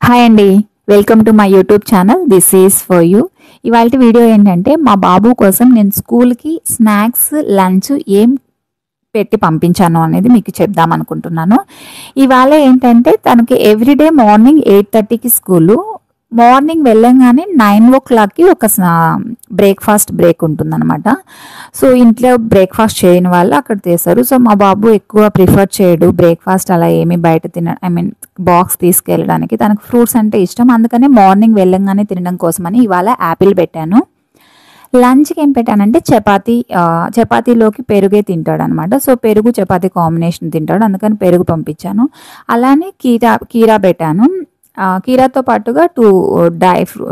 Hi అండి. Welcome to my YouTube channel. This is for you. ఇవాల్టి video ఏంటంటే మా బాబు కోసం నేను స్కూల్‌కి స్నాక్స్, లంచ్ ఏం పెట్టి పంపించాను అనేది మీకు చెప్దాం అనుకుంటున్నాను. ఇవాళ ఏంటంటే తనకి ఎవ్రీడే మార్నింగ్ 8:30కి స్కూలు. మార్నింగ్ వెళ్ళంగానే 9:00కి ఒక బ్రేక్‌ఫాస్ట్ బ్రేక్ ఉంటుందనమాట. సో, ఇంట్లో బ్రేక్‌ఫాస్ట్ చేయని వాళ్ళు అక్కడ చేస్తారు. సో, మా బాబు ఎక్కువ ప్రిఫర్ చేయడు బ్రేక్‌ఫాస్ట్ అలా ఏమి బయట బాక్స్ తీసుకెళ్ళడానికి. తనకు ఫ్రూట్స్ అంటే ఇష్టం. అందుకనే మార్నింగ్ వెళ్ళంగానే తినడం కోసమని ఇవాళ యాపిల్ పెట్టాను. లంచ్‌కి ఏం పెట్టానంటే చపాతీలోకి పెరుగే తింటాడనమాట. సో, పెరుగు చపాతీ కాంబినేషన్ తింటాడు. అందుకని పెరుగు పంపించాను. అలానే కీరా పెట్టాను. కీరాతో పాటుగా 2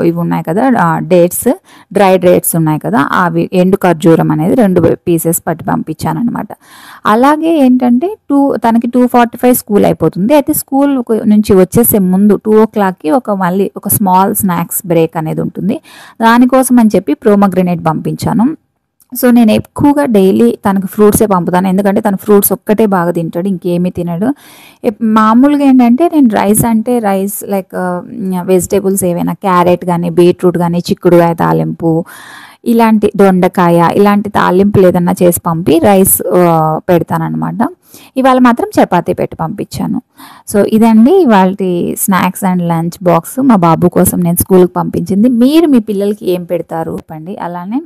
ఇవి ఉన్నాయి కదా! డ్రై డేట్స్ ఉన్నాయి కదా! అవి ఎండు ఖర్జూరం అనేది 2 పీసెస్ పట్టి పంపించాననమాట. అలాగే ఏంటంటే తనకి 2:45 స్కూల్ అయిపోతుంది. అయితే స్కూల్ నుంచి వచ్చేసే ముందు 2:00కి మళ్ళీ ఒక స్మాల్ స్నాక్స్ బ్రేక్ అనేది ఉంటుంది. దానికోసం అని చెప్పి ప్రోమోగ్రనేట్ పంపించాను. సో, నేను ఎక్కువగా డైలీ తనకు ఫ్రూట్సే పంపుతాను. ఎందుకంటే తను ఫ్రూట్స్ ఒక్కటే బాగా తింటాడు. ఇంకేమీ తినడు. మామూలుగా ఏంటంటే నేను రైస్ లైక్ వెజిటేబుల్స్ ఏవైనా క్యారెట్ గానీ, బీట్రూట్ గానీ, చిక్కుడుకాయ తాలింపు, దొండకాయ ఇలాంటి తాలింపులు ఏదన్నా చేసి పంపి రైస్ పెడతాననమాట. ఇవాళ మాత్రం చపాతీ పెట్టి పంపించాను. సో, ఇదండి ఇవాల్టి స్నాక్స్ అండ్ లంచ్ బాక్స్ మా బాబు కోసం నేను స్కూల్‌కి పంపించింది. మీరు మీ పిల్లలకి ఏం పెడతారు చెప్పండి. అలానే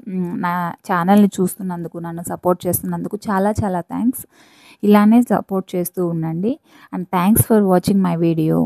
నా ఛానల్‌ని చూస్తున్నందుకు, నన్ను సపోర్ట్ చేస్తున్నందుకు చాలా చాలా థ్యాంక్స్. ఇలానే సపోర్ట్ చేస్తూ ఉండండి. And thanks for watching my video.